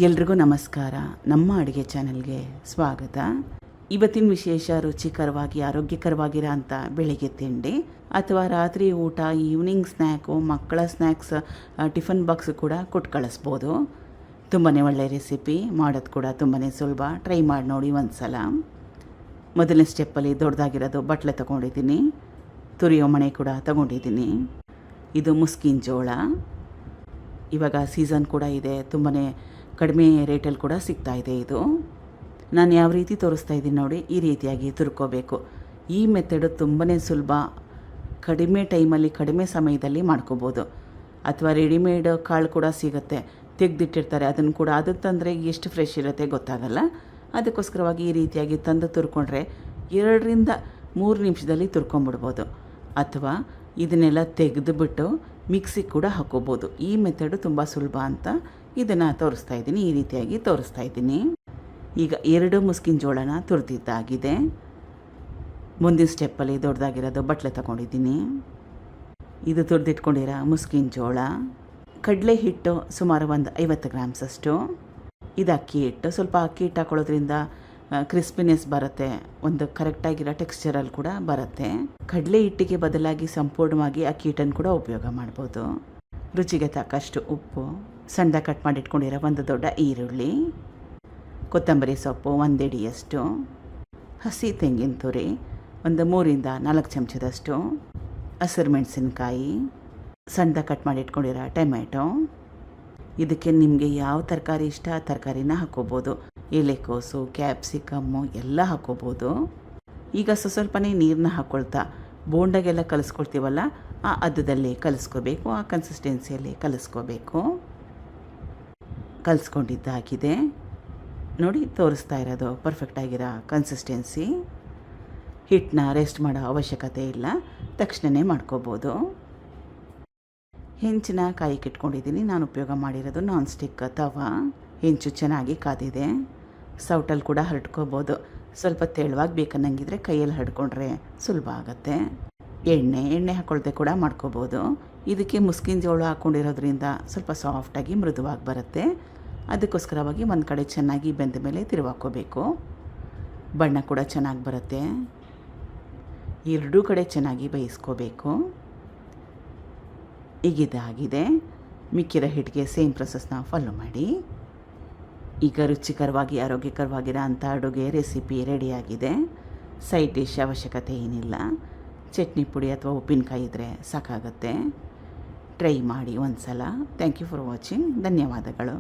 ಎಲ್ರಿಗೂ ನಮಸ್ಕಾರ. ನಮ್ಮ ಅಡುಗೆ ಚಾನಲ್ಗೆ ಸ್ವಾಗತ. ಇವತ್ತಿನ ವಿಶೇಷ ರುಚಿಕರವಾಗಿ ಆರೋಗ್ಯಕರವಾಗಿರೋ ಅಂಥ ಬೆಳಿಗ್ಗೆ ತಿಂಡಿ ಅಥವಾ ರಾತ್ರಿ ಊಟ, ಈವ್ನಿಂಗ್ ಸ್ನ್ಯಾಕು, ಮಕ್ಕಳ ಸ್ನ್ಯಾಕ್ಸ್, ಟಿಫನ್ ಬಾಕ್ಸ್ ಕೂಡ ಕೊಟ್ಟು ಕಳಿಸ್ಬೋದು. ತುಂಬಾ ಒಳ್ಳೆ ರೆಸಿಪಿ, ಮಾಡೋದು ಕೂಡ ತುಂಬಾ ಸುಲಭ. ಟ್ರೈ ಮಾಡಿ ನೋಡಿ ಒಂದು ಸಲ. ಮೊದಲನೇ ಸ್ಟೆಪ್ಪಲ್ಲಿ ದೊಡ್ಡದಾಗಿರೋದು ಬಟ್ಲೆ ತೊಗೊಂಡಿದ್ದೀನಿ. ತುರಿಯೋ ಮಣೆ ಕೂಡ ತೊಗೊಂಡಿದ್ದೀನಿ. ಇದು ಮುಸ್ಕಿನ ಜೋಳ. ಇವಾಗ ಸೀಸನ್ ಕೂಡ ಇದೆ, ತುಂಬಾ ಕಡಿಮೆ ರೇಟಲ್ಲಿ ಕೂಡ ಸಿಗ್ತಾಯಿದೆ. ಇದು ನಾನು ಯಾವ ರೀತಿ ತೋರಿಸ್ತಾ ಇದ್ದೀನಿ ನೋಡಿ, ಈ ರೀತಿಯಾಗಿ ತುರ್ಕೋಬೇಕು. ಈ ಮೆಥಡು ತುಂಬಾ ಸುಲಭ, ಕಡಿಮೆ ಟೈಮಲ್ಲಿ ಕಡಿಮೆ ಸಮಯದಲ್ಲಿ ಮಾಡ್ಕೋಬೋದು. ಅಥವಾ ರೆಡಿಮೇಡ್ ಕಾಳು ಕೂಡ ಸಿಗುತ್ತೆ, ತೆಗೆದಿಟ್ಟಿರ್ತಾರೆ, ಅದನ್ನು ಕೂಡ ಅದು ತಂದರೆ ಎಷ್ಟು ಫ್ರೆಶ್ ಇರುತ್ತೆ ಗೊತ್ತಾಗಲ್ಲ. ಅದಕ್ಕೋಸ್ಕರವಾಗಿ ಈ ರೀತಿಯಾಗಿ ತಂದು ತುರ್ಕೊಂಡ್ರೆ 2ರಿಂದ 3 ನಿಮಿಷದಲ್ಲಿ ತುರ್ಕೊಂಬಿಡ್ಬೋದು. ಅಥವಾ ಇದನ್ನೆಲ್ಲ ತೆಗೆದುಬಿಟ್ಟು ಮಿಕ್ಸಿಗೆ ಕೂಡ ಹಾಕೋಬೋದು. ಈ ಮೆಥಡು ತುಂಬ ಸುಲಭ ಅಂತ ಇದನ್ನು ತೋರಿಸ್ತಾ ಇದ್ದೀನಿ, ಈ ರೀತಿಯಾಗಿ ತೋರಿಸ್ತಾ ಇದ್ದೀನಿ. ಈಗ 2 ಮುಸ್ಕಿನ ಜೋಳನ ತುರಿದಿದ್ದಾಗಿದೆ. ಮುಂದಿನ ಸ್ಟೆಪ್ಪಲ್ಲಿ ದೊಡ್ಡದಾಗಿರೋದು ಬಟ್ಲೆ ತಗೊಂಡಿದ್ದೀನಿ. ಇದು ತುರಿದಿಟ್ಕೊಂಡಿರೋ ಮುಸ್ಕಿನ ಜೋಳ. ಕಡಲೆ ಹಿಟ್ಟು ಸುಮಾರು ಒಂದು 50 ಗ್ರಾಮ್ಸಷ್ಟು. ಇದು ಅಕ್ಕಿ ಹಿಟ್ಟು. ಸ್ವಲ್ಪ ಅಕ್ಕಿ ಹಿಟ್ಟು ಹಾಕೊಳ್ಳೋದ್ರಿಂದ ಕ್ರಿಸ್ಪಿನೆಸ್ ಬರುತ್ತೆ, ಒಂದು ಕರೆಕ್ಟಾಗಿರೋ ಟೆಕ್ಸ್ಚರಲ್ಲಿ ಕೂಡ ಬರುತ್ತೆ. ಕಡಲೆ ಹಿಟ್ಟಿಗೆ ಬದಲಾಗಿ ಸಂಪೂರ್ಣವಾಗಿ ಅಕ್ಕಿ ಹಿಟ್ಟನ್ನು ಕೂಡ ಉಪಯೋಗ ಮಾಡ್ಬೋದು. ರುಚಿಗೆ ತಕ್ಕಷ್ಟು ಉಪ್ಪು, ಸಣ್ಣದಾಗಿ ಕಟ್ ಮಾಡಿ ಇಟ್ಕೊಂಡಿರೋ ಒಂದು ದೊಡ್ಡ ಈರುಳ್ಳಿ, ಕೊತ್ತಂಬರಿ ಸೊಪ್ಪು 1 ಹಿಡಿಯಷ್ಟು, ಹಸಿ ತೆಂಗಿನ ತುರಿ ಒಂದು 3ರಿಂದ 4 ಚಮಚದಷ್ಟು, ಹಸಿರು ಮೆಣಸಿನ್ಕಾಯಿ, ಸಣ್ಣದಾಗಿ ಕಟ್ ಮಾಡಿ ಇಟ್ಕೊಂಡಿರೋ ಟೊಮೆಟೊ. ಇದಕ್ಕೆ ನಿಮಗೆ ಯಾವ ತರಕಾರಿ ಇಷ್ಟ ಆ ತರಕಾರಿನ ಹಾಕೋಬೋದು. ಎಲೆಕೋಸು, ಕ್ಯಾಪ್ಸಿಕಮ್ಮು ಎಲ್ಲ ಹಾಕೋಬೋದು. ಈಗ ಸ್ವಲ್ಪನೇ ನೀರನ್ನ ಹಾಕ್ಕೊಳ್ತಾ ಬೋಂಡಾಗೆಲ್ಲ ಕಲಿಸ್ಕೊಳ್ತೀವಲ್ಲ, ಆ ಹದದಲ್ಲಿ ಕಲಿಸ್ಕೋಬೇಕು, ಆ ಕನ್ಸಿಸ್ಟೆನ್ಸಿಯಲ್ಲಿ ಕಲಿಸ್ಕೋಬೇಕು. ಕಲಿಸ್ಕೊಂಡಿದ್ದಾಗಿದೆ ನೋಡಿ, ತೋರಿಸ್ತಾ ಇರೋದು ಪರ್ಫೆಕ್ಟಾಗಿರೋ ಕನ್ಸಿಸ್ಟೆನ್ಸಿ. ಹಿಟ್ಟನ್ನ ರೆಸ್ಟ್ ಮಾಡೋ ಅವಶ್ಯಕತೆ ಇಲ್ಲ, ತಕ್ಷಣವೇ ಮಾಡ್ಕೋಬೋದು. ಹೆಂಚಿನ ಕಾಯಿಗೆ ಇಟ್ಕೊಂಡಿದ್ದೀನಿ. ನಾನು ಉಪಯೋಗ ಮಾಡಿರೋದು ನಾನ್ ಸ್ಟಿಕ್ ತವಾ. ಹೆಂಚು ಚೆನ್ನಾಗಿ ಕಾದಿದೆ. ಸೌಟಲ್ಲಿ ಕೂಡ ಹರಡ್ಕೋಬೋದು. ಸ್ವಲ್ಪ ತೆಳುವಾಗಿ ಬೇಕನ್ನಂಗಿದ್ರೆ ಕೈಯಲ್ಲಿ ಹರಡ್ಕೊಂಡ್ರೆ ಸುಲಭ ಆಗುತ್ತೆ. ಎಣ್ಣೆ ಹಾಕ್ಕೊಳ್ದೆ ಕೂಡ ಮಾಡ್ಕೋಬೋದು. ಇದಕ್ಕೆ ಮುಸ್ಕಿನ ಜೋಳ ಹಾಕ್ಕೊಂಡಿರೋದ್ರಿಂದ ಸ್ವಲ್ಪ ಸಾಫ್ಟಾಗಿ ಮೃದುವಾಗಿ ಬರುತ್ತೆ. ಅದಕ್ಕೋಸ್ಕರವಾಗಿ ಒಂದು ಕಡೆ ಚೆನ್ನಾಗಿ ಬೆಂದ ಮೇಲೆ ತಿರುವಾಕೋಬೇಕು. ಬಣ್ಣ ಕೂಡ ಚೆನ್ನಾಗಿ ಬರುತ್ತೆ. 2 ಕಡೆ ಚೆನ್ನಾಗಿ ಬೇಯಿಸ್ಕೋಬೇಕು. ಈಗಿದಾಗಿದೆ. ಮಿಕ್ಕಿರೋ ಹಿಟ್ಟಿಗೆ ಸೇಮ್ ಪ್ರೊಸೆಸ್ನ ಫಾಲೋ ಮಾಡಿ. ಈಗ ರುಚಿಕರವಾಗಿ ಆರೋಗ್ಯಕರವಾಗಿರೋ ಅಂಥ ಅಡುಗೆ ರೆಸಿಪಿ ರೆಡಿಯಾಗಿದೆ. ಸೈಡ್ ಡಿಶ್ ಅವಶ್ಯಕತೆ ಏನಿಲ್ಲ. ಚಟ್ನಿ ಪುಡಿ ಅಥವಾ ಉಪ್ಪಿನಕಾಯಿ ಇದ್ದರೆ ಸಾಕಾಗುತ್ತೆ. ಟ್ರೈ ಮಾಡಿ ಒಂದು ಸಲ. Thank you for watching. ಧನ್ಯವಾದಗಳು.